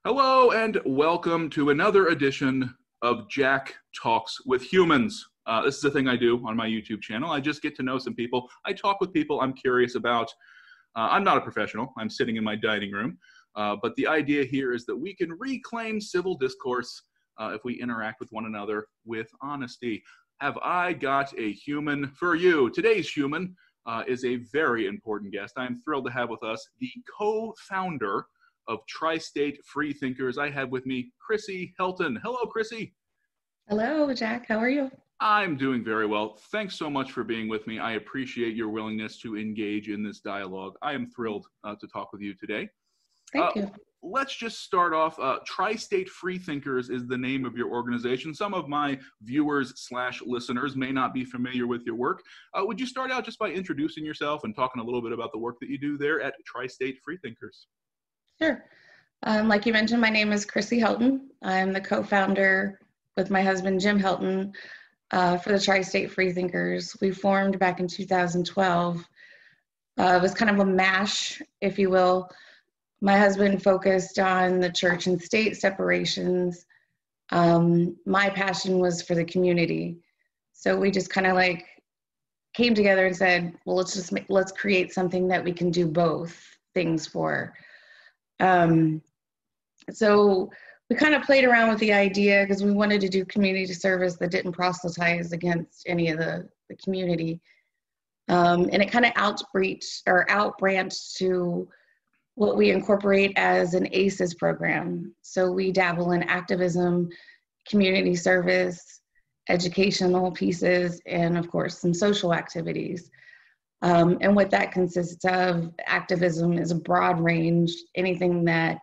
Hello and welcome to another edition of Jack Talks with Humans. This is a thing I do on my YouTube channel. I just get to know some people. I talk with people I'm curious about. I'm not a professional. I'm sitting in my dining room. But the idea here is that we can reclaim civil discourse if we interact with one another with honesty. Have I got a human for you? Today's human is a very important guest. I'm thrilled to have with us the co-founder of Tri-State Freethinkers. I have with me Chrissy Helton. Hello, Chrissy. Hello, Jack. How are you? I'm doing very well. Thanks so much for being with me. I appreciate your willingness to engage in this dialogue. I am thrilled to talk with you today. Thank you. Let's just start off. Tri-State Freethinkers is the name of your organization. Some of my viewers/listeners may not be familiar with your work. Would you start out just by introducing yourself and talking a little bit about the work that you do there at Tri-State Freethinkers? Sure. Like you mentioned, my name is Chrissy Helton. I'm the co-founder with my husband, Jim Helton, for the Tri-State Freethinkers. We formed back in 2012. It was kind of a mash, if you will. My husband focused on the church and state separations. My passion was for the community. So we just kind of like came together and said, well, let's create something that we can do both things for. So we kind of played around with the idea because we wanted to do community service that didn't proselytize against any of the community. And it kind of outbranched to what we incorporate as an ACEs program. So we dabble in activism, community service, educational pieces, and of course, some social activities. And what that consists of, activism is a broad range. Anything that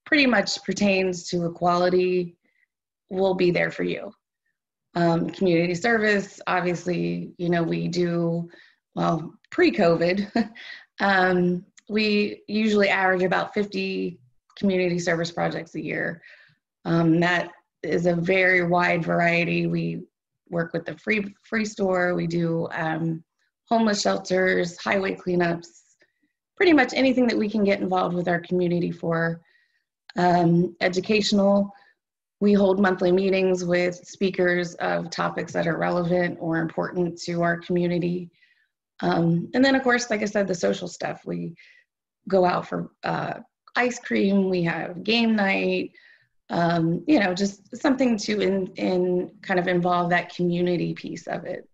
pretty much pertains to equality will be there for you. Community service, obviously, we do, well, pre-COVID, we usually average about 50 community service projects a year. That is a very wide variety. We work with the free store, we do homeless shelters, highway cleanups, pretty much anything that we can get involved with our community for. Educational, we hold monthly meetings with speakers of topics that are relevant or important to our community. And then of course, like I said, the social stuff, we go out for ice cream, we have game night, just something to kind of involve that community piece of it.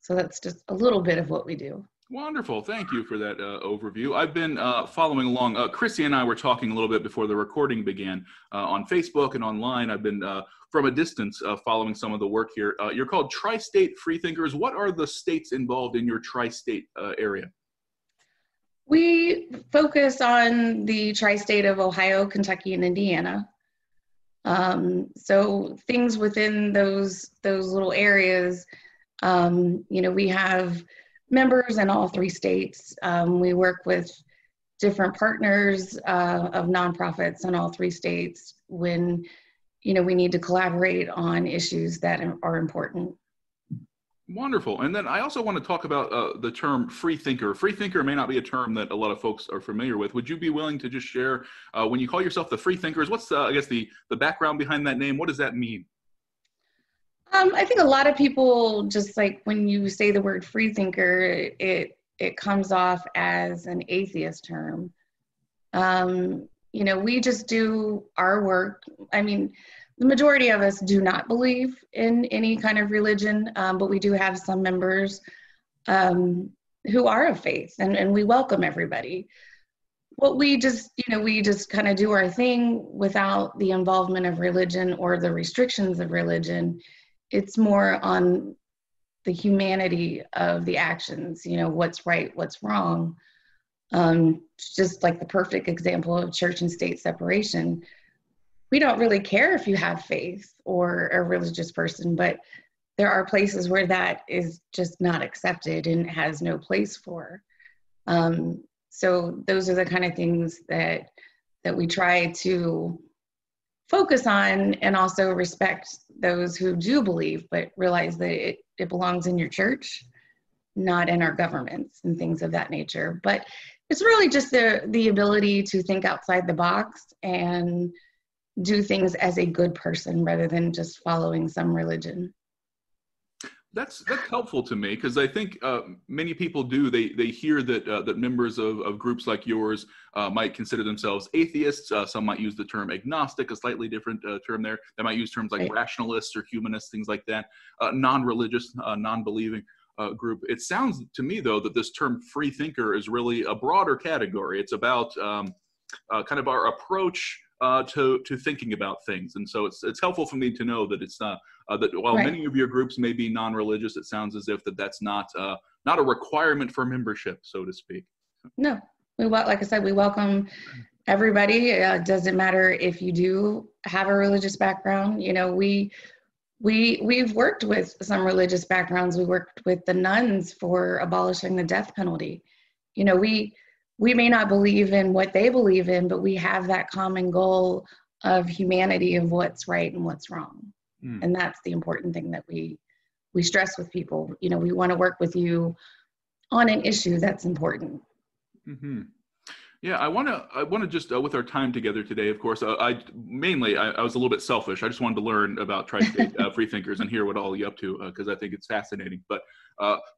So that's just a little bit of what we do. Wonderful. Thank you for that overview. I've been following along. Chrissy and I were talking a little bit before the recording began on Facebook and online. I've been, from a distance, following some of the work here. You're called Tri-State Freethinkers. What are the states involved in your tri-state area? We focus on the tri-state of Ohio, Kentucky, and Indiana. So things within those little areas, we have members in all three states. We work with different partners of nonprofits in all three states when, we need to collaborate on issues that are important. Wonderful. And then I also want to talk about the term freethinker. Freethinker may not be a term that a lot of folks are familiar with. Would you be willing to just share, when you call yourself the Freethinkers, what's, the background behind that name? What does that mean? I think a lot of people just like when you say the word freethinker, it comes off as an atheist term. We just do our work. I mean, the majority of us do not believe in any kind of religion, but we do have some members who are of faith, and we welcome everybody. What we just kind of do our thing without the involvement of religion or the restrictions of religion. It's more on the humanity of the actions, what's right, what's wrong. Just like the perfect example of church and state separation. We don't really care if you have faith or a religious person, but there are places where that is just not accepted and has no place for. So those are the kind of things that we try to focus on, and also respect those who do believe, but realize that it belongs in your church, not in our governments and things of that nature. But It's really just the ability to think outside the box and do things as a good person rather than just following some religion. That's helpful to me, because I think many people do. They hear that that members of groups like yours might consider themselves atheists. Some might use the term agnostic, a slightly different term there. They might use terms like Right. rationalists or humanists, things like that. Non-religious, non-believing group. It sounds to me, though, that this term free thinker is really a broader category. It's about kind of our approach to thinking about things, and so it's helpful for me to know that it's not that while Right. many of your groups may be non-religious, it sounds as if that's not a requirement for membership, so to speak. No, like I said, we welcome everybody. It doesn't matter if you do have a religious background. You know, we've worked with some religious backgrounds. We worked with the nuns for abolishing the death penalty. You know, we may not believe in what they believe in, but we have that common goal of humanity, of what's right and what's wrong. And that's the important thing that we stress with people. You know, we want to work with you on an issue that's important. Mm-hmm. Yeah, I want to just with our time together today, of course, I was a little bit selfish. I just wanted to learn about Tri-State Freethinkers and hear what all you're up to, because I think it's fascinating. But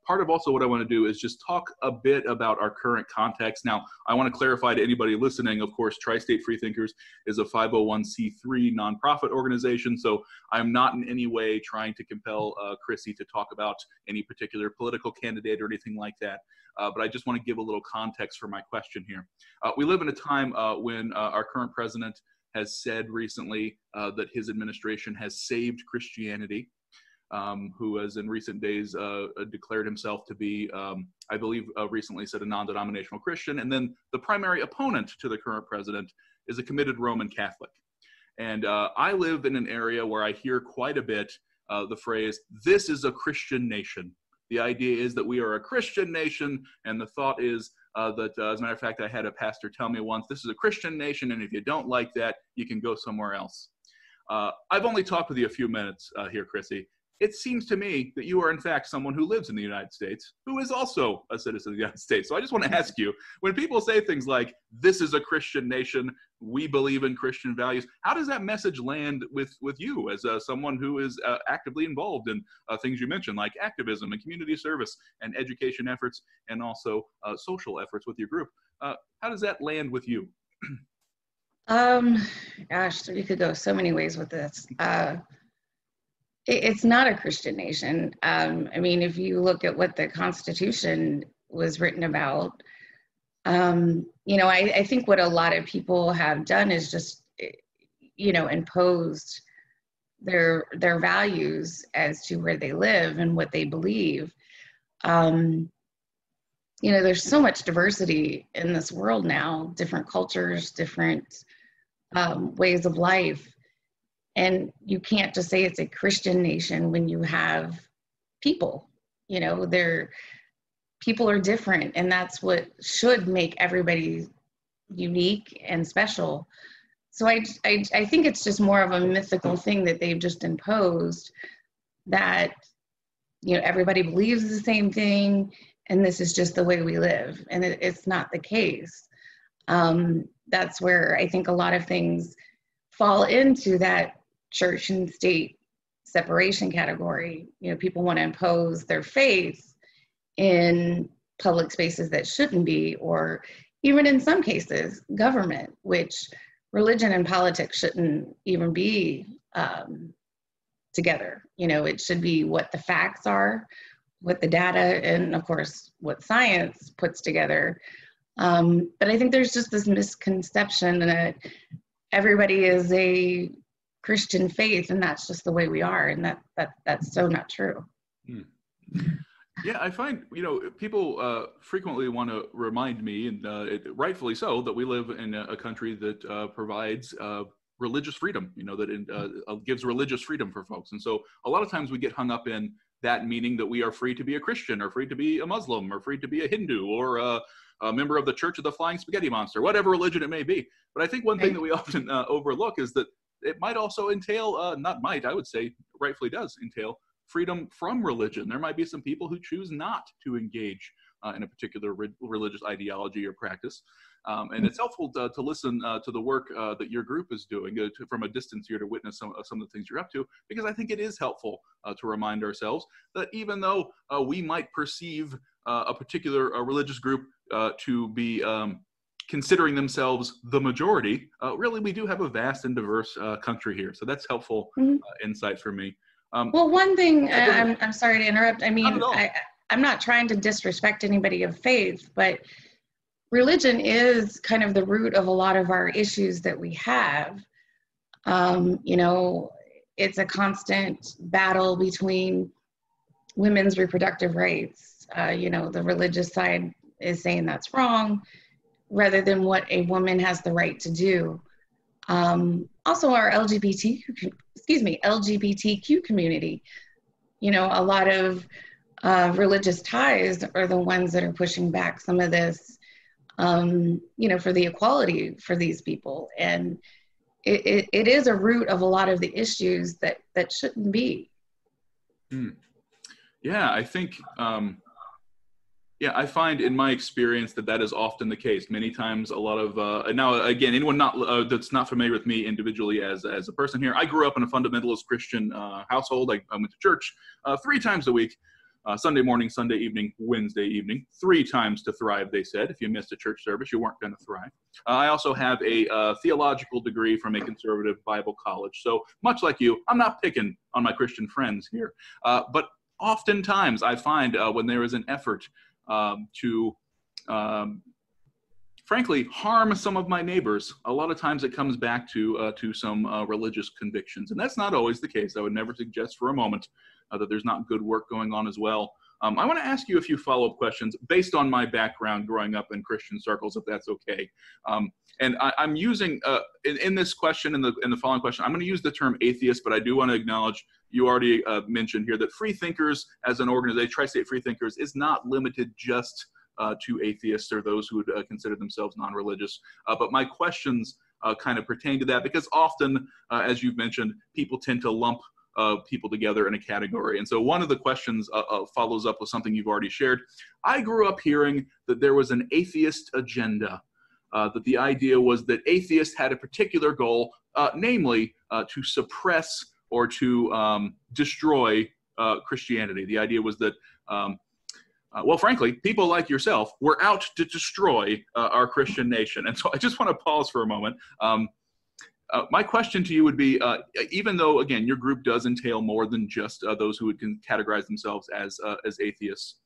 part of also what I want to do is just talk a bit about our current context. Now, I want to clarify to anybody listening, of course, Tri-State Freethinkers is a 501c3 nonprofit organization, so I'm not in any way trying to compel Chrissy to talk about any particular political candidate or anything like that. But I just want to give a little context for my question here. We live in a time when our current president has said recently that his administration has saved Christianity, who has in recent days declared himself to be, I believe recently said, a non-denominational Christian. And then the primary opponent to the current president is a committed Roman Catholic. And I live in an area where I hear quite a bit the phrase, "This is a Christian nation." The idea is that we are a Christian nation, and the thought is that, as a matter of fact, I had a pastor tell me once, this is a Christian nation, and if you don't like that, you can go somewhere else. I've only talked with you a few minutes here, Chrissy. It seems to me that you are, in fact, someone who lives in the United States, who is also a citizen of the United States. So I just want to ask you, when people say things like, this is a Christian nation, we believe in Christian values, how does that message land with you as someone who is actively involved in things you mentioned, like activism and community service and education efforts, and also social efforts with your group? How does that land with you? Gosh, we could go so many ways with this. It's not a Christian nation. I mean, if you look at what the Constitution was written about, you know, I think what a lot of people have done is just, you know, imposed their values as to where they live and what they believe. You know, there's so much diversity in this world now, different cultures, different ways of life. And you can't just say it's a Christian nation when you have people, you know, people are different, and that's what should make everybody unique and special. So I think it's just more of a mythical thing that they've just imposed, that, you know, everybody believes the same thing, and this is just the way we live. And it's not the case. That's where I think a lot of things fall into that church and state separation category. You know, people want to impose their faith in public spaces that shouldn't be, or even in some cases, government, which religion and politics shouldn't even be together. You know, it should be what the facts are, what the data, and of course, what science puts together. But I think there's just this misconception that everybody is a Christian faith, and that's just the way we are, and that's so not true. Yeah, I find, you know, people frequently want to remind me, and rightfully so, that we live in a country that provides religious freedom, you know, that gives religious freedom for folks. And so a lot of times we get hung up in that meaning that we are free to be a Christian, or free to be a Muslim, or free to be a Hindu, or a member of the Church of the Flying Spaghetti Monster, whatever religion it may be. But I think one thing that we often overlook is that it might also entail, not might, I would say rightfully does entail, freedom from religion. There might be some people who choose not to engage in a particular religious ideology or practice. And it's helpful to listen to the work that your group is doing from a distance here to witness some of the things you're up to, because I think it is helpful to remind ourselves that even though we might perceive a particular religious group to be considering themselves the majority, really we do have a vast and diverse country here. So that's helpful insight for me. Well, one thing, I'm sorry to interrupt. I mean, Not at all. I'm not trying to disrespect anybody of faith, but religion is kind of the root of a lot of our issues that we have. You know, it's a constant battle between women's reproductive rights. You know, the religious side is saying that's wrong, rather than what a woman has the right to do. Also our LGBTQ community, you know, a lot of religious ties are the ones that are pushing back some of this, you know, for the equality for these people. And it is a root of a lot of the issues that shouldn't be. Yeah, I think, I find in my experience that is often the case. Many times a lot of, now again, anyone that's not familiar with me individually as a person here, I grew up in a fundamentalist Christian household. I went to church 3 times a week. Sunday morning, Sunday evening, Wednesday evening, 3 times to thrive, they said. If you missed a church service, you weren't going to thrive. I also have a theological degree from a conservative Bible college. So much like you, I'm not picking on my Christian friends here. But oftentimes I find when there is an effort to frankly harm some of my neighbors, a lot of times it comes back to some religious convictions. And that's not always the case. I would never suggest for a moment that there's not good work going on as well. I want to ask you a few follow-up questions based on my background growing up in Christian circles, if that's okay. And I'm using, in this question, in the following question, I'm going to use the term atheist, but I do want to acknowledge you already mentioned here that Freethinkers as an organization, Tri-State Freethinkers, is not limited just to atheists or those who would consider themselves non-religious. But my questions kind of pertain to that, because often, as you've mentioned, people tend to lump people together in a category. And so one of the questions follows up with something you've already shared. I grew up hearing that there was an atheist agenda, that the idea was that atheists had a particular goal, namely to suppress or to destroy Christianity. The idea was that, well, frankly, people like yourself were out to destroy our Christian nation. And so I just want to pause for a moment. My question to you would be, even though, again, your group does entail more than just those who would categorize themselves as atheists,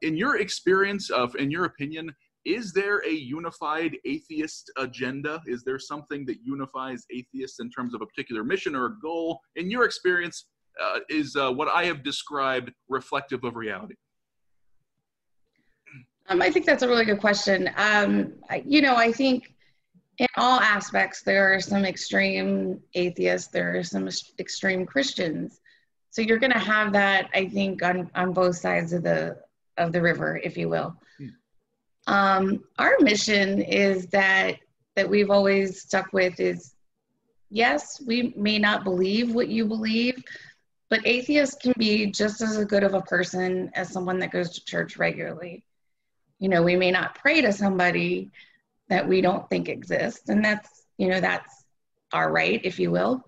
in your experience, in your opinion, is there a unified atheist agenda? Is there something that unifies atheists in terms of a particular mission or a goal? In your experience, is what I have described reflective of reality? I think that's a really good question. You know, I think in all aspects, there are some extreme atheists, there are some extreme Christians. So you're going to have that, I think, on both sides of the river, if you will. Our mission is that we've always stuck with is, yes, we may not believe what you believe, but atheists can be just as good of a person as someone that goes to church regularly. You know, we may not pray to somebody that we don't think exists, and that's, you know, that's our right, if you will.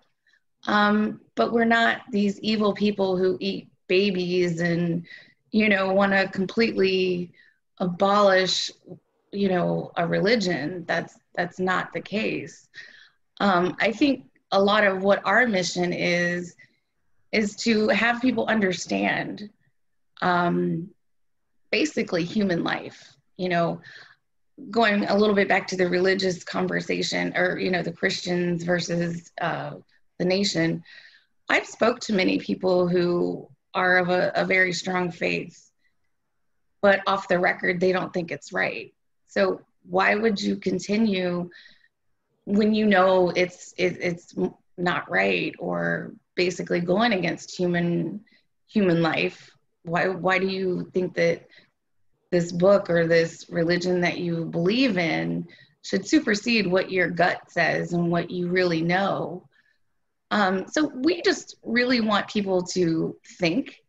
But we're not these evil people who eat babies and, you know, want to completely abolish, you know, a religion. That's not the case. I think a lot of what our mission is to have people understand basically human life. You know, going a little bit back to the religious conversation, or, you know, the Christians versus the nation, I've spoke to many people who are of a very strong faith, but off the record, they don't think it's right. So why would you continue when you know it's not right, or basically going against human life? Why do you think that this book or this religion that you believe in should supersede what your gut says and what you really know? So we just really want people to think,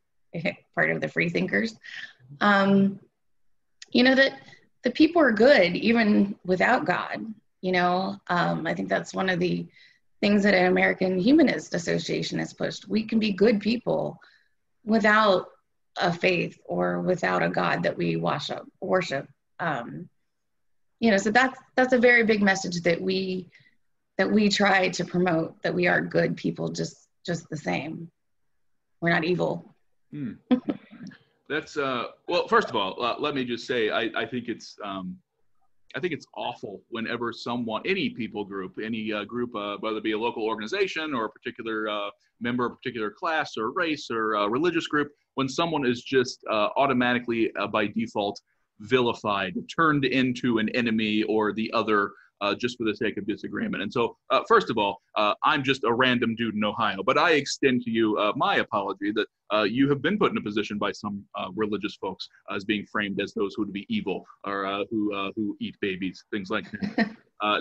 part of the Freethinkers, that the people are good even without God. I think that's one of the things that an American Humanist Association has pushed. We can be good people without a faith or without a God that we worship. So that's a very big message that we try to promote, that we are good people just the same. We're not evil. That's well, first of all, let me just say I think it's awful whenever any people group, any group, whether it be a local organization or a particular member of a particular class or race or religious group, when someone is just automatically by default vilified, turned into an enemy or the other just for the sake of disagreement. And so, first of all, I'm just a random dude in Ohio, but I extend to you my apology that you have been put in a position by some religious folks as being framed as those who would be evil or who eat babies, things like that.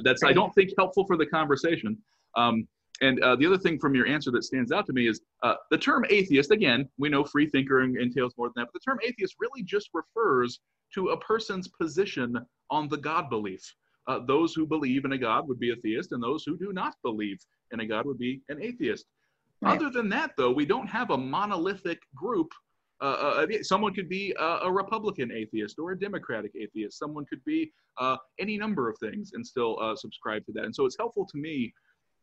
That's, I don't think, helpful for the conversation. And the other thing from your answer that stands out to me is the term atheist. Again, we know free thinker entails more than that, but the term atheist really just refers to a person's position on the God belief. Those who believe in a God would be a theist, and those who do not believe in a God would be an atheist. Right. Other than that, though, we don't have a monolithic group. Someone could be a Republican atheist or a Democratic atheist. Someone could be any number of things and still subscribe to that. And so it's helpful to me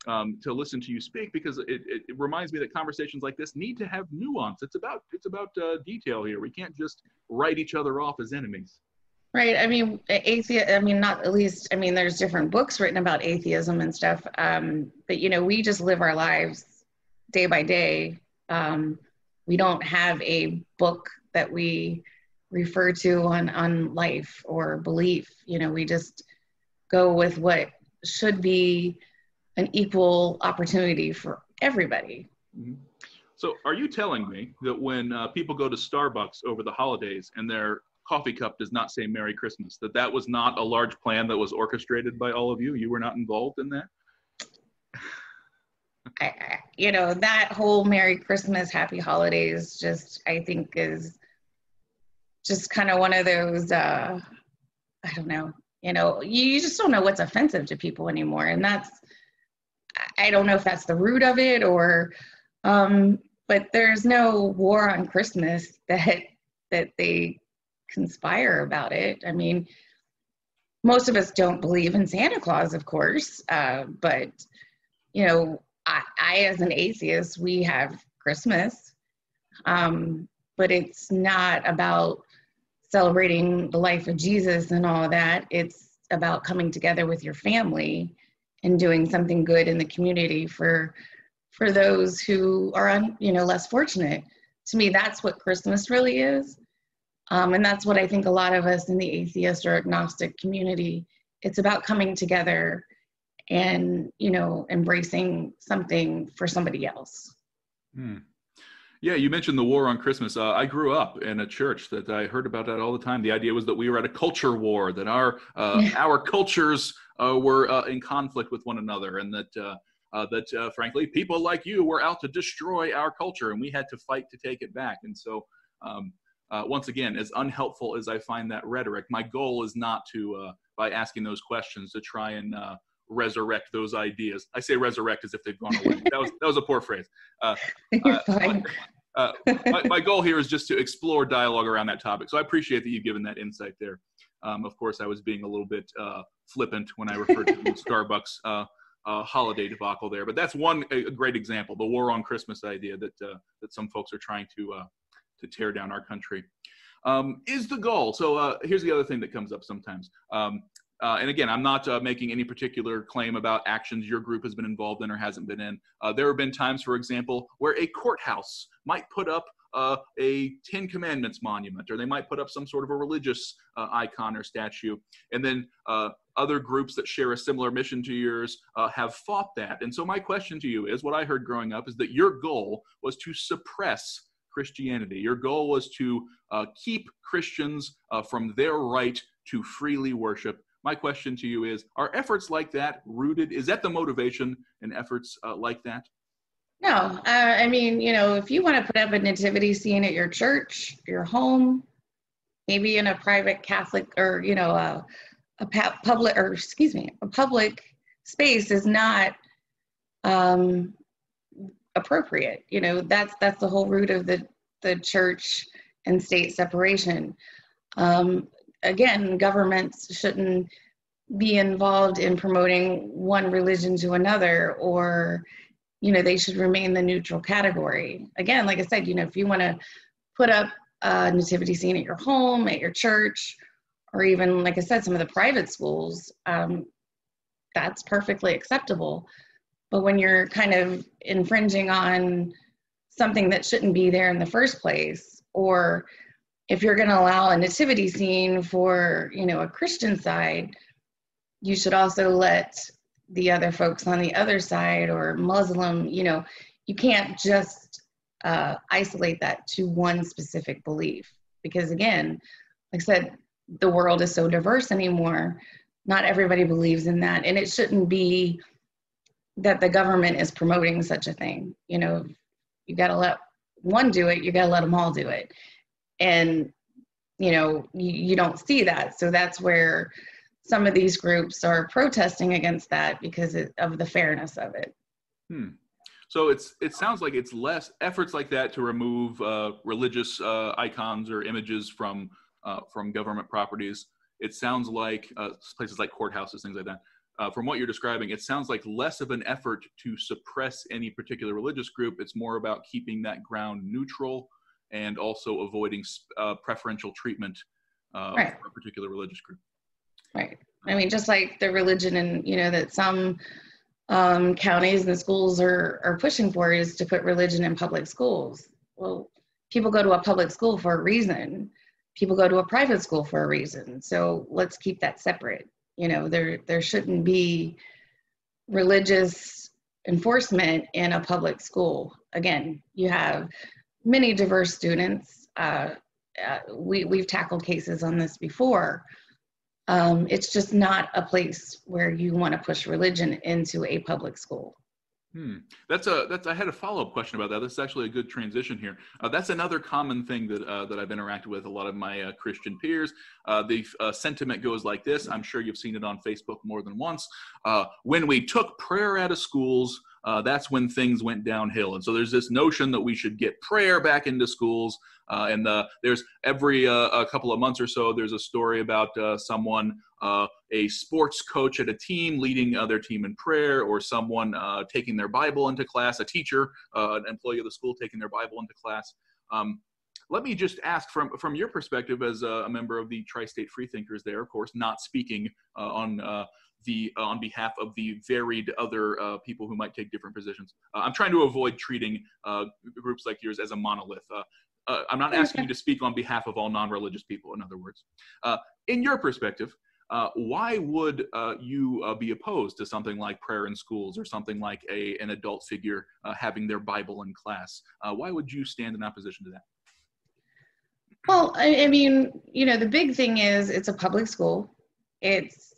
to listen to you speak, because it reminds me that conversations like this need to have nuance. It's about detail here. We can't just write each other off as enemies. Right. I mean, not at least, there's different books written about atheism and stuff. But, we just live our lives day by day. We don't have a book that we refer to on life or belief. We just go with what should be an equal opportunity for everybody. Mm-hmm. So are you telling me that when people go to Starbucks over the holidays and their coffee cup does not say Merry Christmas, that was not a large plan that was orchestrated by all of you? You were not involved in that? That whole Merry Christmas, Happy Holidays, I think is just kind of one of those, I don't know, you just don't know what's offensive to people anymore. And I don't know if that's the root of it or, but there's no war on Christmas that they conspire about it. Most of us don't believe in Santa Claus, of course, but I as an atheist, we have Christmas, but it's not about celebrating the life of Jesus and all of that. It's about coming together with your family and doing something good in the community for those who are less fortunate. To me, that's what Christmas really is. And that's what I think a lot of us in the atheist or agnostic community, it's about coming together and, embracing something for somebody else. Yeah, you mentioned the war on Christmas. I grew up in a church that I heard about that all the time. The idea was that we were at a culture war, that our cultures were in conflict with one another, and that frankly, people like you were out to destroy our culture, and we had to fight to take it back. And so, once again, as unhelpful as I find that rhetoric, my goal is not to, by asking those questions, to try and resurrect those ideas. I say resurrect as if they've gone away. That was a poor phrase. You're fine. My goal here is just to explore dialogue around that topic. So I appreciate that you've given that insight there. Of course, I was being a little bit flippant when I referred to the Starbucks holiday debacle there. But that's a great example, the war on Christmas idea that some folks are trying to tear down our country. Is the goal. So here's the other thing that comes up sometimes. And again, I'm not making any particular claim about actions your group has been involved in or hasn't been in. There have been times, for example, where a courthouse might put up a 10 Commandments monument, or they might put up some sort of a religious icon or statue. And then other groups that share a similar mission to yours have fought that. And so my question to you is, what I heard growing up is that your goal was to suppress Christianity. Your goal was to keep Christians from their right to freely worship. My question to you is, are efforts like that rooted? Is that the motivation in efforts like that? No. If you want to put up a nativity scene at your church, your home, maybe in a private Catholic or, you know, a public space is not appropriate. You know, that's the whole root of the church and state separation. Again, governments shouldn't be involved in promoting one religion to another, or, you know, they should remain the neutral category. Again, like I said, you know, if you want to put up a nativity scene at your home, at your church, or even, like I said, some of the private schools, that's perfectly acceptable. But when you're kind of infringing on something that shouldn't be there in the first place, or if you're going to allow a nativity scene for, you know, a Christian side, you should also let the other folks on the other side, or Muslim, you know, you can't just isolate that to one specific belief. Because again, like I said, the world is so diverse anymore. Not everybody believes in that. And it shouldn't be that the government is promoting such a thing. You know, you got to let one do it, you got to let them all do it. And, you know, you don't see that. So that's where some of these groups are protesting against that because of the fairness of it. So it sounds like it's less efforts like that to remove religious icons or images from government properties. It sounds like places like courthouses, things like that. From what you're describing, it sounds like less of an effort to suppress any particular religious group. It's more about keeping that ground neutral and also avoiding preferential treatment Right. for a particular religious group. Right. I mean, just like the religion, and you know, that some counties and schools are pushing for is to put religion in public schools. Well, people go to a public school for a reason. People go to a private school for a reason. So let's keep that separate. You know, there shouldn't be religious enforcement in a public school. Again, you have many diverse students. We've tackled cases on this before. It's just not a place where you want to push religion into a public school. I had a follow-up question about that. This is actually a good transition here. That's another common thing that I've interacted with a lot of my Christian peers. The sentiment goes like this. I'm sure you've seen it on Facebook more than once. When we took prayer out of schools, that's when things went downhill. And so there's this notion that we should get prayer back into schools. And there's every a couple of months or so, there's a story about someone, a sports coach at a team leading their team in prayer, or someone taking their Bible into class, a teacher, an employee of the school taking their Bible into class. Let me just ask from your perspective as a member of the Tri-State Freethinkers there, of course, not speaking on behalf of the varied other people who might take different positions. I'm trying to avoid treating groups like yours as a monolith. I'm not asking you to speak on behalf of all non-religious people, in other words. In your perspective, why would you be opposed to something like prayer in schools, or something like an adult figure having their Bible in class? Why would you stand in opposition to that? Well, I mean, you know, the big thing is it's a public school. It's,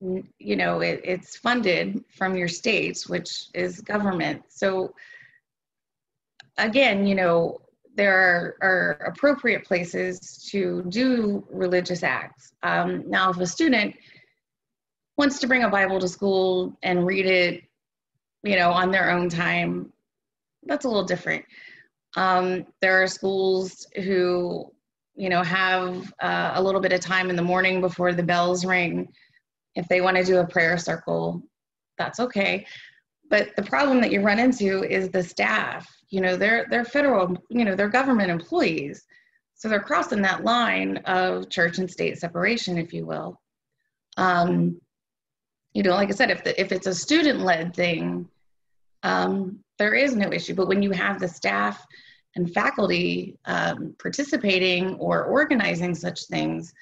you know, it's funded from your states, which is government. So again, you know, there are appropriate places to do religious acts. Now, if a student wants to bring a Bible to school and read it, you know, on their own time, that's a little different. There are schools who, you know, have a little bit of time in the morning before the bells ring. If they want to do a prayer circle, that's okay. But the problem that you run into is the staff. You know, they're federal, you know, they're government employees. So they're crossing that line of church and state separation, if you will. You know, like I said, if it's a student-led thing, there is no issue. But when you have the staff and faculty participating or organizing such things,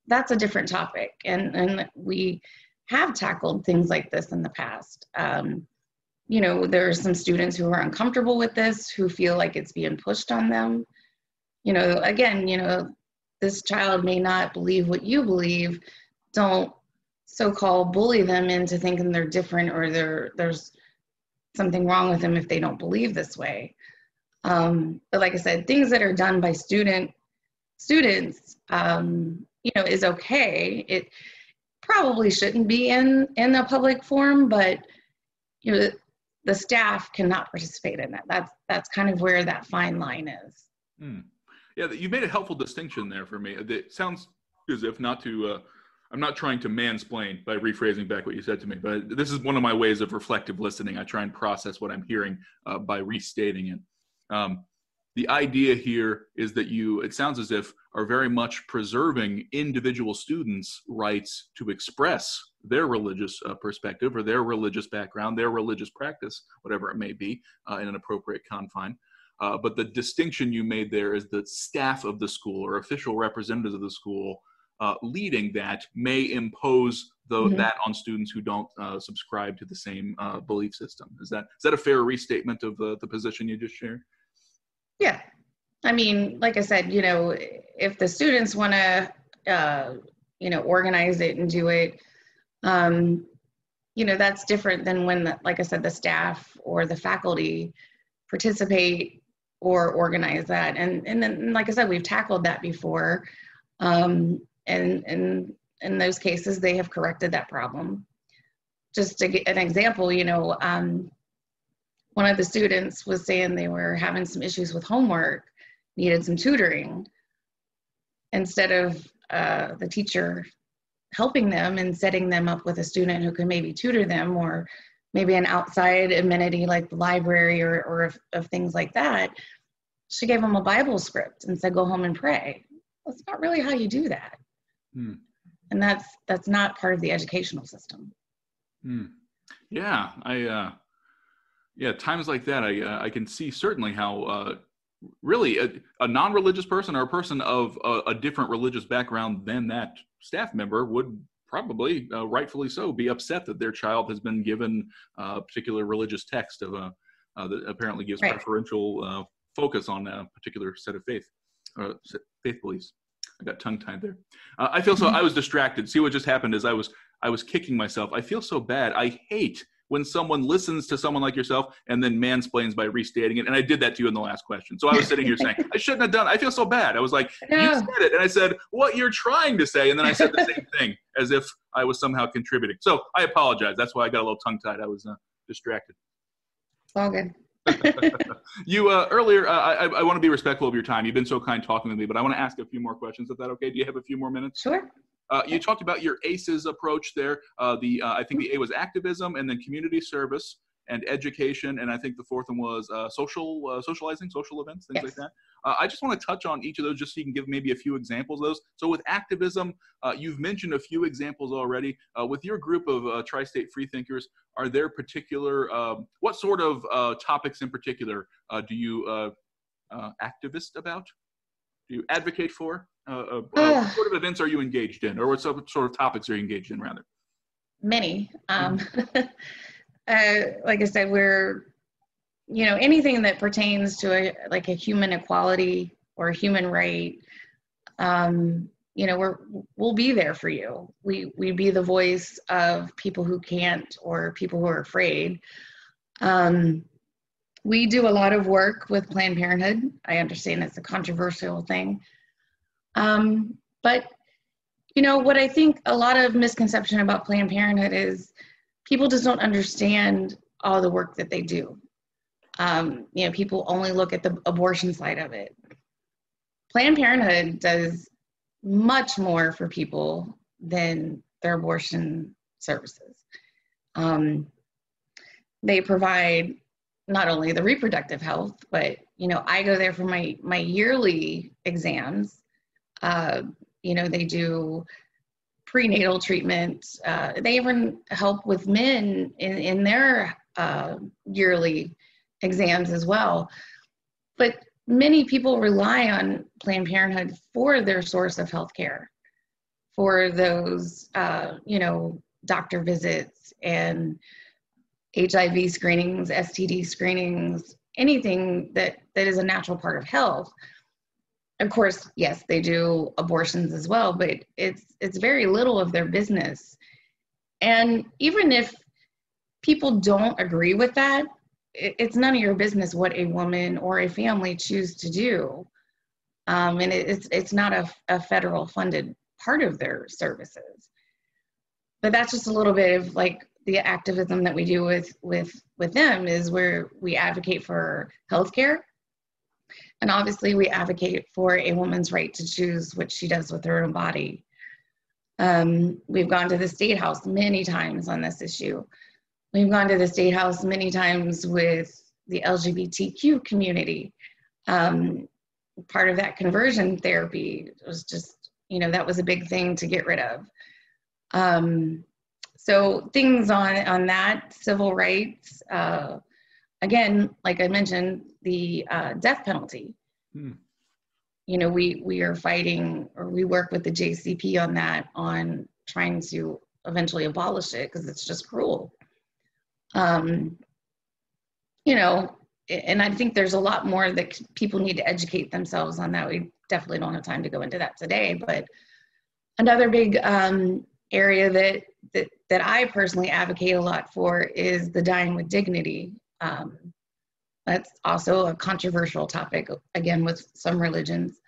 that's a different topic. And we have tackled things like this in the past. You know, there are some students who are uncomfortable with this, who feel like it's being pushed on them. You know, again, you know, this child may not believe what you believe. Don't so-called bully them into thinking they're different, or there's something wrong with them if they don't believe this way. But like I said, things that are done by student students, is okay. It probably shouldn't be in a public forum, but the staff cannot participate in it. That's kind of where that fine line is. Yeah, you made a helpful distinction there for me. It sounds as if I'm not trying to mansplain by rephrasing back what you said to me, but this is one of my ways of reflective listening. I try and process what I'm hearing by restating it. The idea here is that it sounds as if, are very much preserving individual students' rights to express their religious perspective or their religious background, their religious practice, whatever it may be, in an appropriate confine. But the distinction you made there is the staff of the school or official representatives of the school leading that may impose that on students who don't subscribe to the same belief system. Is that a fair restatement of the position you just shared? Yeah. I mean, like I said, if the students want to, organize it and do it, that's different than when, like I said, the staff or the faculty participate or organize that. And then, like I said, we've tackled that before. And in those cases, they have corrected that problem. Just to get an example, one of the students was saying they were having some issues with homework, needed some tutoring. Instead of the teacher helping them and setting them up with a student who could maybe tutor them, or maybe an outside amenity like the library or of things like that, she gave them a Bible script and said, go home and pray. Well, it's not really how you do that. And that's not part of the educational system. Yeah, times like that, I can see certainly how really a non-religious person or a person of a different religious background than that staff member would probably, rightfully so, be upset that their child has been given a particular religious text that apparently gives preferential focus on a particular set of faith beliefs. I got tongue-tied there. I feel so. I was distracted. See what just happened is I was kicking myself. I feel so bad. I hate when someone listens to someone like yourself and then mansplains by restating it. And I did that to you in the last question. So I was sitting here saying, I shouldn't have done it. I feel so bad. I was like, you said it. And I said, what you're trying to say. And then I said the same thing as if I was somehow contributing. So I apologize. That's why I got a little tongue-tied. I was distracted. It's all good. You earlier, I want to be respectful of your time. You've been so kind talking with me, but I want to ask a few more questions. Is that okay? Do you have a few more minutes? Sure. You talked about your ACEs approach there. I think the A was activism, and then community service and education, and I think the fourth one was socializing, social events, things like that. I just want to touch on each of those just so you can give maybe a few examples of those. So with activism, you've mentioned a few examples already. With your group of Tri-State Freethinkers, are there particular, what sort of topics in particular do you activist about? Do you advocate for? What sort of events are you engaged in, or what sort of topics are you engaged in, rather? Many. Like I said, we're, anything that pertains to a human equality or a human right, we'll be there for you. We be the voice of people who can't or people who are afraid. We do a lot of work with Planned Parenthood. I understand it's a controversial thing. But, what I think a lot of misconception about Planned Parenthood is people just don't understand all the work that they do. People only look at the abortion side of it. Planned Parenthood does much more for people than their abortion services. They provide not only the reproductive health, but, I go there for my yearly exams. They do prenatal treatment. They even help with men in their yearly exams as well. But many people rely on Planned Parenthood for their source of health care, for those, doctor visits and HIV screenings, STD screenings, anything that is a natural part of health. Of course, yes, they do abortions as well, but it's very little of their business. And even if people don't agree with that, it's none of your business what a woman or a family choose to do. And it's not a federal funded part of their services. But that's just a little bit of like the activism that we do with them, is where we advocate for healthcare. And obviously we advocate for a woman's right to choose what she does with her own body. We've gone to the State House many times on this issue. We've gone to the State House many times with the LGBTQ community. Part of that conversion therapy was just, that was a big thing to get rid of. So things on that, civil rights, again, like I mentioned, the death penalty. We are fighting, or we work with the JCP on that, on trying to eventually abolish it, because it's just cruel. And I think there's a lot more that people need to educate themselves on that. We definitely don't have time to go into that today, but another big area that I personally advocate a lot for is the dying with dignity. That's also a controversial topic, again, with some religions.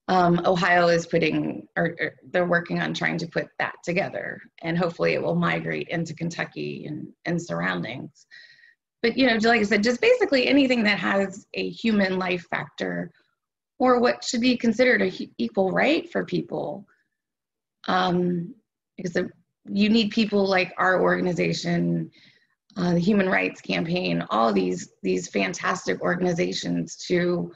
Ohio is they're working on trying to put that together, and hopefully it will migrate into Kentucky and surroundings. But, like I said, just basically anything that has a human life factor, or what should be considered an equal right for people. Because you need people like our organization, the Human Rights Campaign, all these fantastic organizations to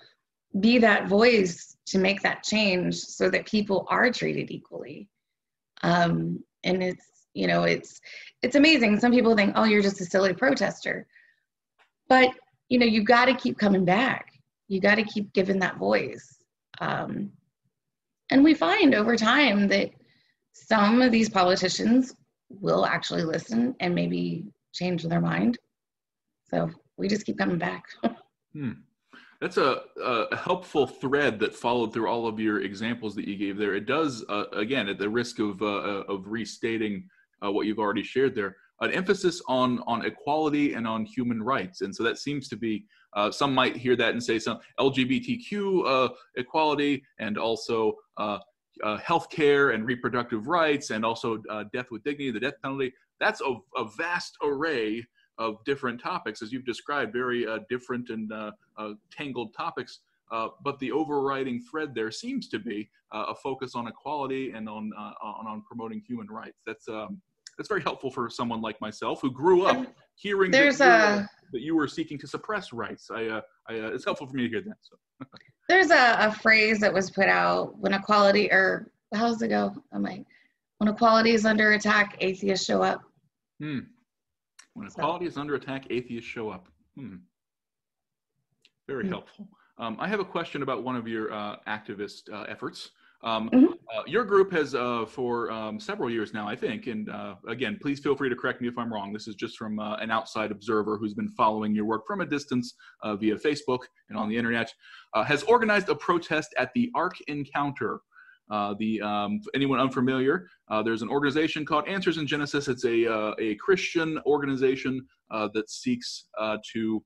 be that voice to make that change so that people are treated equally. And it's amazing. Some people think, oh, you're just a silly protester. But, you got to keep coming back. You got to keep giving that voice. And we find over time that some of these politicians will actually listen and maybe change their mind. So we just keep coming back. That's a helpful thread that followed through all of your examples that you gave there. It does, again, at the risk of restating what you've already shared there, an emphasis on equality and on human rights. And so that seems to be, some might hear that and say some LGBTQ equality, and also healthcare and reproductive rights, and also death with dignity, the death penalty. That's a vast array of different topics, as you've described, very different and tangled topics. But the overriding thread there seems to be a focus on equality and on promoting human rights. That's very helpful for someone like myself, who grew up hearing that you were seeking to suppress rights. It's helpful for me to hear that. So. There's a phrase that was put out, when equality, or how does it go? When equality is under attack, atheists show up. When equality is under attack, atheists show up. Very helpful. I have a question about one of your activist efforts. Your group has, for several years now, I think, and again, please feel free to correct me if I'm wrong. This is just from an outside observer who's been following your work from a distance via Facebook and on the internet, has organized a protest at the Ark Encounter. Anyone unfamiliar, there's an organization called Answers in Genesis. It's a Christian organization that seeks to,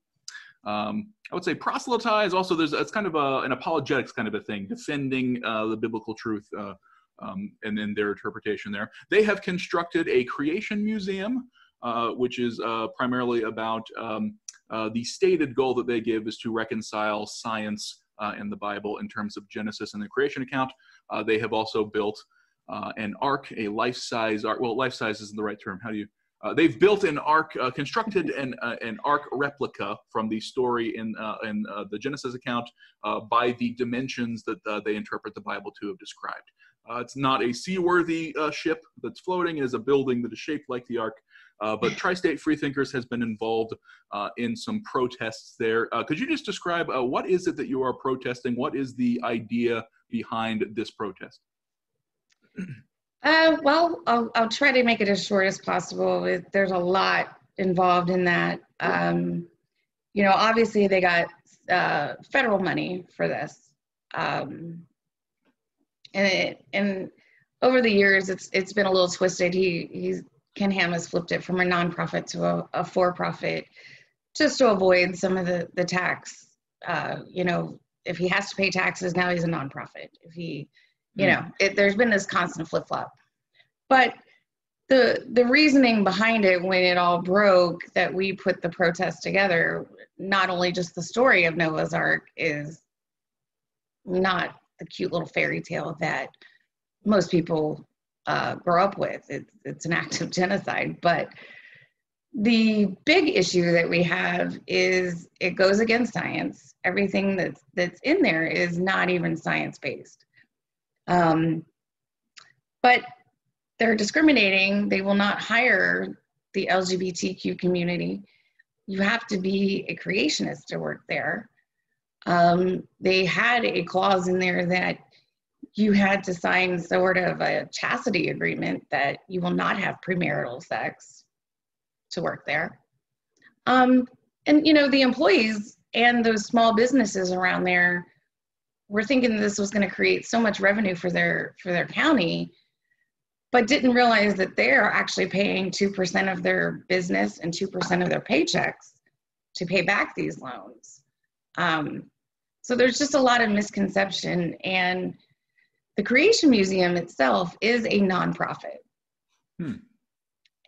I would say, proselytize. Also, it's kind of an apologetics kind of a thing, defending the biblical truth and in their interpretation there. They have constructed a creation museum, which is primarily about the stated goal that they give is to reconcile science and the Bible in terms of Genesis and the creation account. They have also built an ark, a life-size ark. Well, life-size isn't the right term. How do you? They've built an ark, constructed an ark replica from the story in the Genesis account by the dimensions that they interpret the Bible to have described. It's not a seaworthy ship that's floating. It is a building that is shaped like the ark. But Tri-State Freethinkers has been involved in some protests there. Could you just describe what is it that you are protesting? What is the idea behind this protest? Well, I'll try to make it as short as possible. There's a lot involved in that. Obviously they got federal money for this. And over the years, it's been a little twisted. Ken Ham has flipped it from a nonprofit to a for-profit, just to avoid some of the tax, if he has to pay taxes, now he's a nonprofit. If he, you know, there's been this constant flip-flop. But the reasoning behind it, when it all broke, that we put the protest together, not only just the story of Noah's Ark is not the cute little fairy tale that most people grow up with. It's an act of genocide. But the big issue that we have is it goes against science. Everything that's in there is not even science-based. But they're discriminating. They will not hire the LGBTQ community. You have to be a creationist to work there. They had a clause in there that you had to sign sort of a chastity agreement that you will not have premarital sex to work there. And, you know, the employees and those small businesses around there were thinking this was going to create so much revenue for their county, but didn't realize that they're actually paying 2% of their business and 2% of their paychecks to pay back these loans. So there's just a lot of misconception, and the Creation Museum itself is a nonprofit.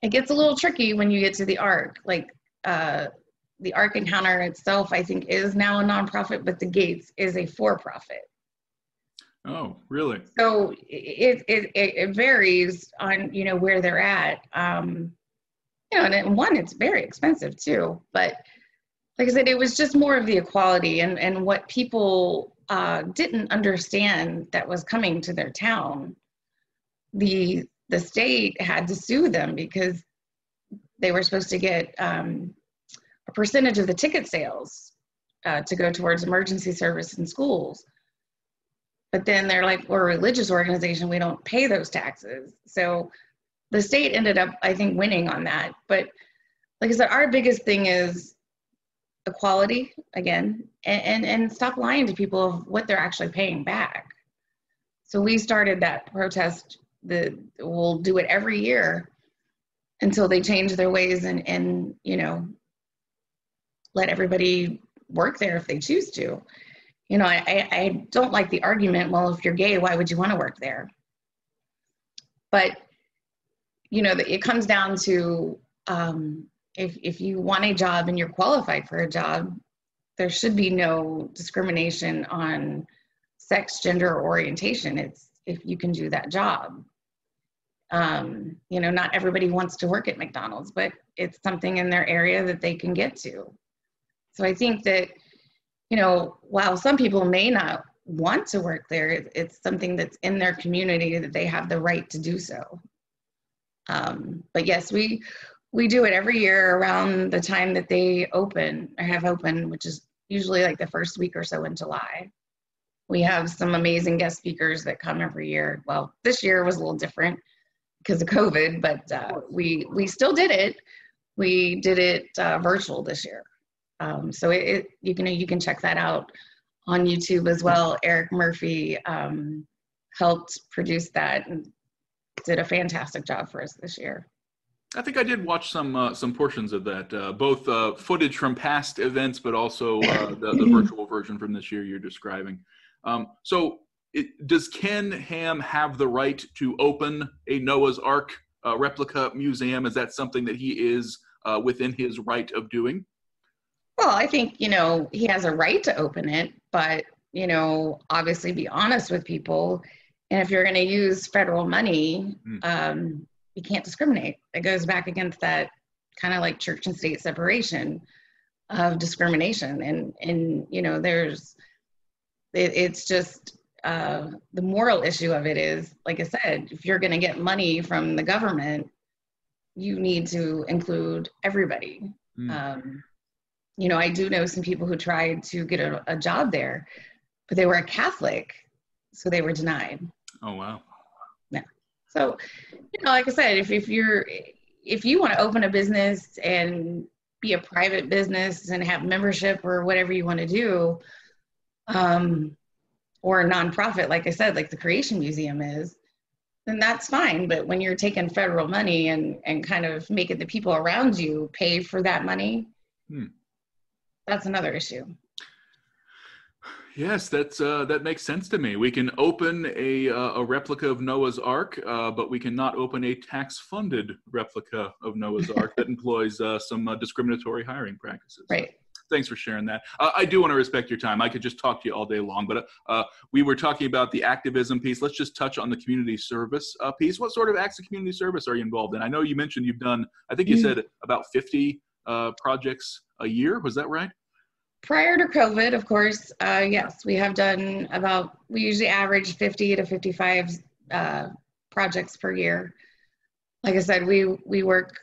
It gets a little tricky when you get to the Ark. Like the Ark Encounter itself, I think, is now a nonprofit, but the Gates is a for-profit. Oh, really? So it varies on, you know, where they're at. You know, and one, it's very expensive too. But like I said, it was just more of the equality and what people didn't understand that was coming to their town. The state had to sue them because they were supposed to get a percentage of the ticket sales to go towards emergency service in schools. But then they're like, we're a religious organization, we don't pay those taxes. So the state ended up, I think, winning on that. But like I said, our biggest thing is equality, again, and stop lying to people of what they're actually paying back. So we started that protest, we'll do it every year until they change their ways and you know, let everybody work there if they choose to. You know, I don't like the argument, well, if you're gay, why would you want to work there? But, you know, it comes down to if you want a job and you're qualified for a job, there should be no discrimination on sex, gender, or orientation. It's if you can do that job. You know, not everybody wants to work at McDonald's, but it's something in their area that they can get to. So I think that, you know, while some people may not want to work there, it's something that's in their community that they have the right to do so. But yes, we do it every year around the time that they open or have open, which is usually like the first week or so in July. We have some amazing guest speakers that come every year. Well, this year was a little different because of COVID, but we still did it. We did it virtual this year. So you can check that out on YouTube as well. Eric Murphy helped produce that and did a fantastic job for us this year. I think I did watch some portions of that, both footage from past events, but also the virtual version from this year you're describing. So does Ken Ham have the right to open a Noah's Ark replica museum? Is that something that he is within his right of doing? Well, I think, you know, he has a right to open it, but, you know, obviously be honest with people. And if you're going to use federal money, you can't discriminate. It goes back against that kind of like church and state separation of discrimination. And you know, it's just the moral issue of it is, like I said, if you're going to get money from the government, you need to include everybody. You know, I do know some people who tried to get a job there, but they were a Catholic, so they were denied. Oh, wow. Yeah. So, you know, like I said, if you want to open a business and be a private business and have membership or whatever you want to do, or a nonprofit, like I said, like the Creation Museum is, then that's fine. But when you're taking federal money and kind of making the people around you pay for that money, that's another issue. Yes, that makes sense to me. We can open a replica of Noah's Ark, but we cannot open a tax-funded replica of Noah's Ark that employs some discriminatory hiring practices. Right. Thanks for sharing that. I do want to respect your time. I could just talk to you all day long, but we were talking about the activism piece. Let's just touch on the community service piece. What sort of acts of community service are you involved in? I know you mentioned you've done, I think you said about 50 projects a year. Was that right? Prior to COVID, of course, yes, we have done we usually average 50 to 55 projects per year. Like I said, we work,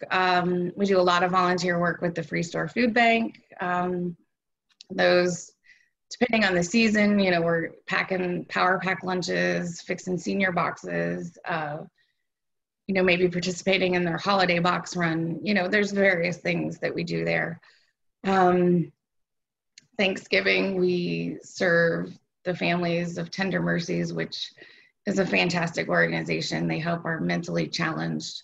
we do a lot of volunteer work with the Free Store Food Bank. Those, depending on the season, we're packing power pack lunches, fixing senior boxes, maybe participating in their holiday box run. There's various things that we do there. Thanksgiving, we serve the Families of Tender Mercies, which is a fantastic organization. They help our mentally challenged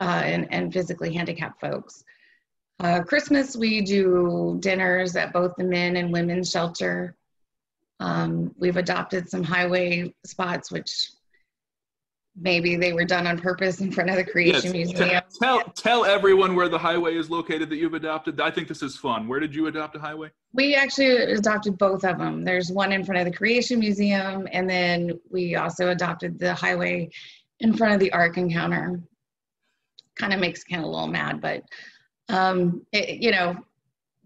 and physically handicapped folks. Christmas, we do dinners at both the men and women's shelter. We've adopted some highway spots, which maybe they were done on purpose in front of the Creation Museum. Tell everyone where the highway is located that you've adopted. I think this is fun. Where did you adopt a highway? We actually adopted both of them. There's one in front of the Creation Museum, and then we also adopted the highway in front of the Ark Encounter. Kind of makes Ken a little mad, but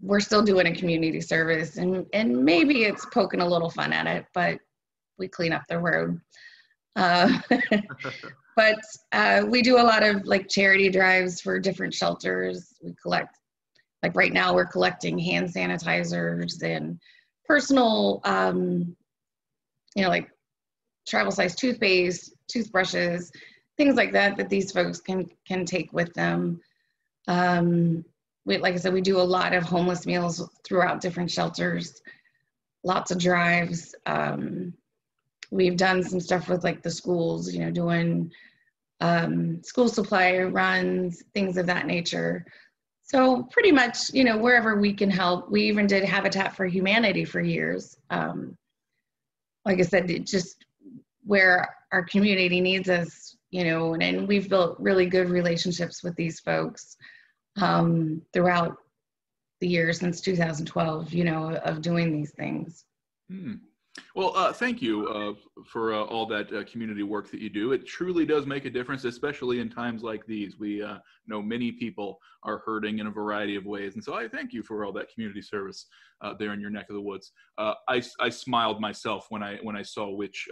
we're still doing a community service, and maybe it's poking a little fun at it, but we clean up the road. But we do a lot of charity drives for different shelters. We collect, right now we're collecting hand sanitizers and personal, travel size toothpaste, toothbrushes, things like that these folks can take with them. Like I said, we do a lot of homeless meals throughout different shelters, lots of drives. We've done some stuff with the schools, doing school supply runs, things of that nature. So pretty much, wherever we can help. We even did Habitat for Humanity for years. Like I said, just where our community needs us, and we've built really good relationships with these folks throughout the years since 2012, of doing these things. Well, thank you for all that community work that you do. It truly does make a difference, especially in times like these. We know many people are hurting in a variety of ways, and so I thank you for all that community service there in your neck of the woods. I smiled myself when I saw which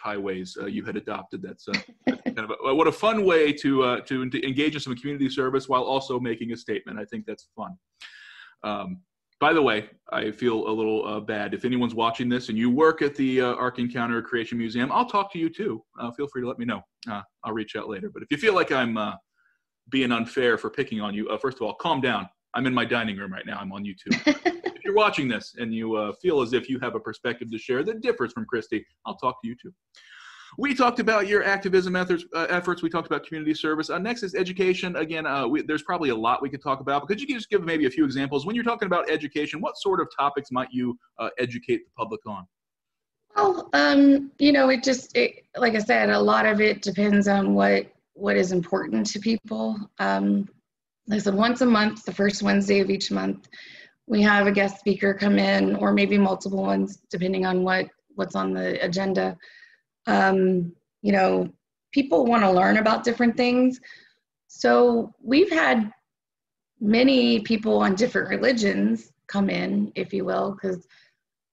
highways you had adopted. That's kind of what a fun way to engage in some community service while also making a statement. I think that's fun. By the way, I feel a little bad. If anyone's watching this and you work at the Ark Encounter Creation Museum, I'll talk to you too. Feel free to let me know. I'll reach out later. But if you feel like I'm being unfair for picking on you, first of all, calm down. I'm in my dining room right now. I'm on YouTube. If you're watching this and you feel as if you have a perspective to share that differs from Christy, I'll talk to you too. We talked about your activism efforts. We talked about community service. Next is education. Again, there's probably a lot we could talk about, but could you just give maybe a few examples? When you're talking about education, what sort of topics might you educate the public on? Well, like I said, a lot of it depends on what is important to people. Like I said, once a month, the first Wednesday of each month, we have a guest speaker come in, or maybe multiple ones, depending on what's on the agenda. People want to learn about different things. So we've had many people on different religions come in, if you will, because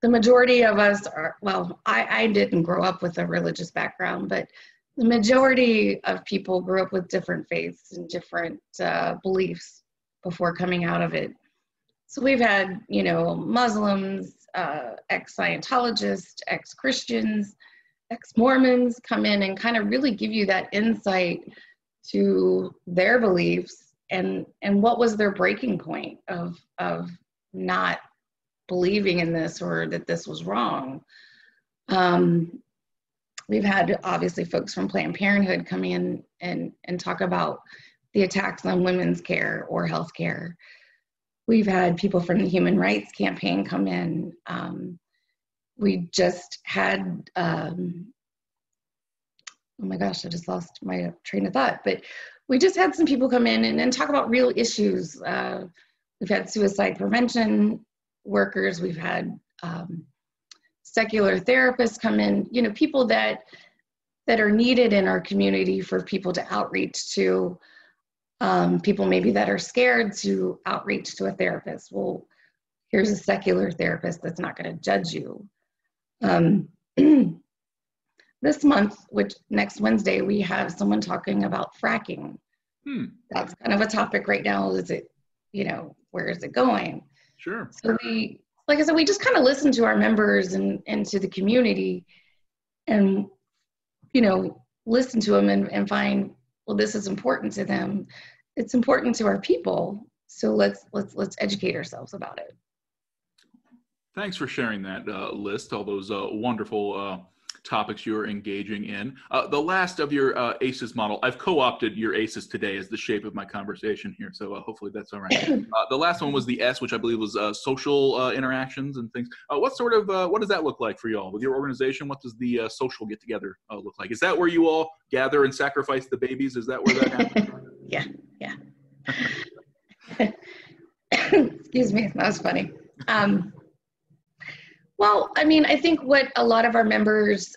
the majority of us are, well, I didn't grow up with a religious background, but the majority of people grew up with different faiths and different beliefs before coming out of it. So we've had, Muslims, ex-Scientologists, ex-Christians, ex-Mormons come in and kind of really give you that insight to their beliefs and what was their breaking point of not believing in this or that this was wrong. We've had obviously folks from Planned Parenthood come in and talk about the attacks on women's care or health care. We've had people from the Human Rights Campaign come in. we just had, oh my gosh, I just lost my train of thought, but we just had some people come in and talk about real issues. We've had suicide prevention workers, we've had secular therapists come in, you know, people that are needed in our community for people to outreach to, people maybe that are scared to outreach to a therapist. Well, here's a secular therapist that's not going to judge you. This month, which next Wednesday, we have someone talking about fracking. That's kind of a topic right now. Is it, you know, where is it going? Sure. So we, like I said, we just kind of listen to our members and to the community, and, you know, listen to them and find, well, this is important to them. It's important to our people. So let's educate ourselves about it. Thanks for sharing that list, all those wonderful topics you're engaging in. The last of your ACEs model, I've co-opted your ACEs today as the shape of my conversation here, so hopefully that's all right. The last one was the S, which I believe was social interactions and things. What does that look like for y'all? With your organization, what does the social get-together look like? Is that where you all gather and sacrifice the babies? Is that where that happens? Yeah. Excuse me, that was funny. Well, I mean, I think what a lot of our members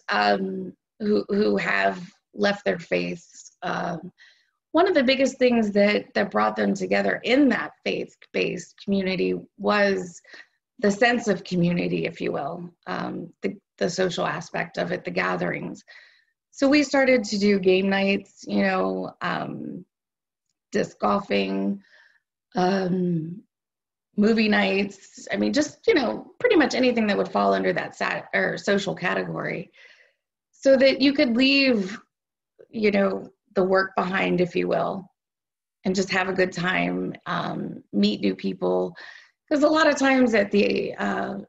who have left their faith, one of the biggest things that brought them together in that faith-based community was the sense of community, if you will, the social aspect of it, the gatherings. So we started to do game nights, you know, disc golfing, movie nights. I mean, just, you know, pretty much anything that would fall under that social category, so that you could leave, you know, the work behind, if you will, and just have a good time, meet new people. Because a lot of times at the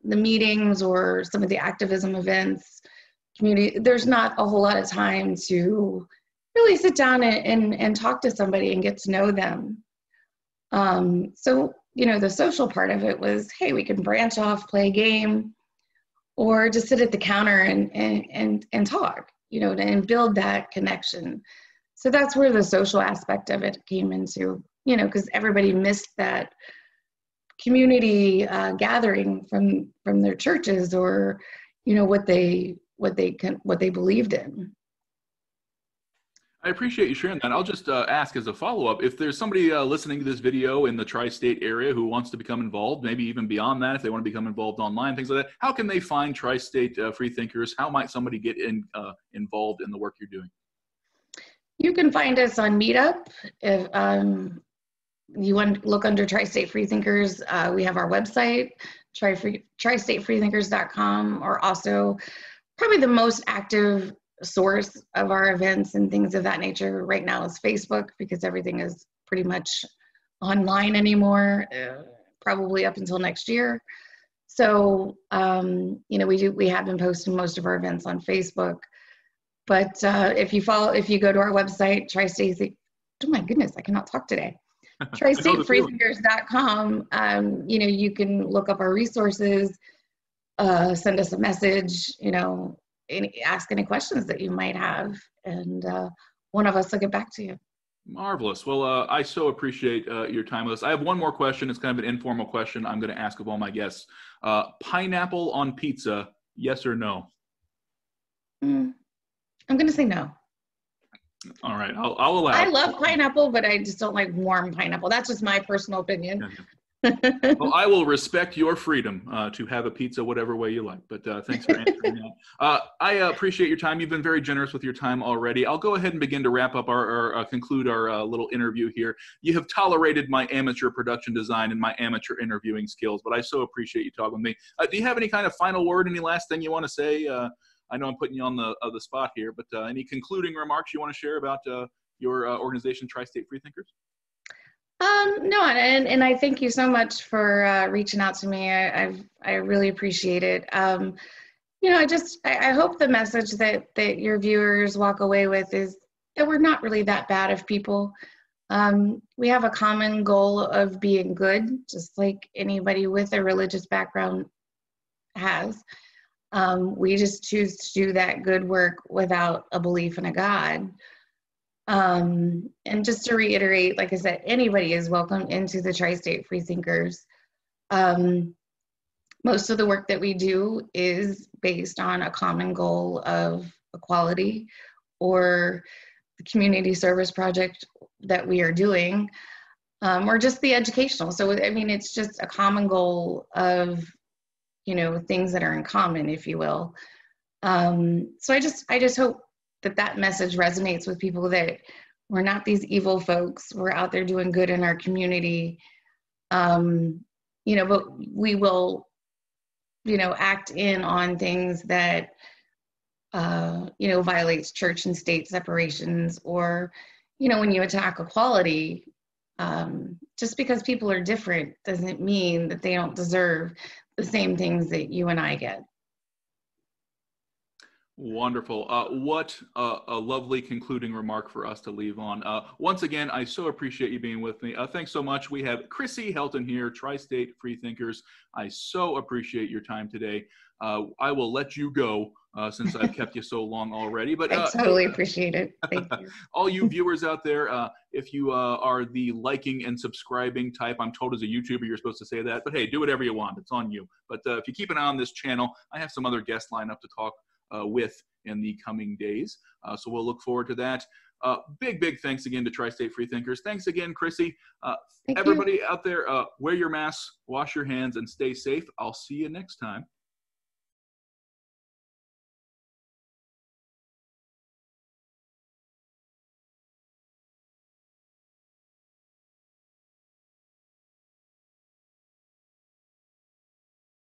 meetings or some of the activism events, community, there's not a whole lot of time to really sit down and talk to somebody and get to know them. So, you know, the social part of it was, hey, we can branch off, play a game, or just sit at the counter and talk, you know, and build that connection. So that's where the social aspect of it came into, you know, because everybody missed that community gathering from their churches, or, you know, what they believed in. I appreciate you sharing that. I'll just ask as a follow-up, if there's somebody listening to this video in the Tri-State area who wants to become involved, maybe even beyond that, if they want to become involved online, things like that, how can they find Tri-State Freethinkers? How might somebody get involved in the work you're doing? You can find us on Meetup. If you want to look under Tri-State Freethinkers, we have our website, TriStateFreethinkers.com, or also probably the most active source of our events and things of that nature right now is Facebook, because everything is pretty much online anymore, probably up until next year. So, you know, we have been posting most of our events on Facebook, but if you go to our website, Tri-State, oh my goodness, I cannot talk today. TriStateFreethinkers.com, you know, you can look up our resources, send us a message, you know, ask any questions that you might have, and one of us will get back to you. Marvelous. Well, I so appreciate your time with us. I have one more question. It's kind of an informal question I'm going to ask of all my guests. Pineapple on pizza, yes or no? I'm going to say no. All right, I'll allow. I love pineapple, but I just don't like warm pineapple. That's just my personal opinion. Well, I will respect your freedom to have a pizza whatever way you like, but thanks for answering that. I appreciate your time. You've been very generous with your time already. I'll go ahead and begin to wrap up conclude our little interview here. You have tolerated my amateur production design and my amateur interviewing skills, but I so appreciate you talking with me. Do you have any kind of final word, any last thing you want to say? I know I'm putting you on the spot here, but any concluding remarks you want to share about your organization, Tri-State Freethinkers? No, and I thank you so much for reaching out to me. I really appreciate it. You know, I hope the message that your viewers walk away with is that we're not really that bad of people. We have a common goal of being good, just like anybody with a religious background has. We just choose to do that good work without a belief in a God. And just to reiterate, like I said, anybody is welcome into the Tri-State Freethinkers. Most of the work that we do is based on a common goal of equality or the community service project that we are doing, or just the educational. So, I mean, it's just a common goal of, you know, things that are in common, if you will. So I just hope that that message resonates with people, that we're not these evil folks. We're out there doing good in our community. You know, but we will, you know, act in on things that, you know, violates church and state separations, or, you know, when you attack equality, just because people are different doesn't mean that they don't deserve the same things that you and I get. Wonderful. What a lovely concluding remark for us to leave on. Once again, I so appreciate you being with me. Thanks so much. We have Chrissy Helton here, Tri-State Freethinkers. I so appreciate your time today. I will let you go since I've kept you so long already. But I totally appreciate it. Thank you. All you viewers out there, if you are the liking and subscribing type, I'm told as a YouTuber you're supposed to say that, but hey, do whatever you want. It's on you. But if you keep an eye on this channel, I have some other guests lined up to talk with in the coming days. So we'll look forward to that. Big thanks again to Tri-State Freethinkers. Thanks again, Chrissy. Everybody out there, wear your masks, wash your hands, and stay safe. I'll see you next time.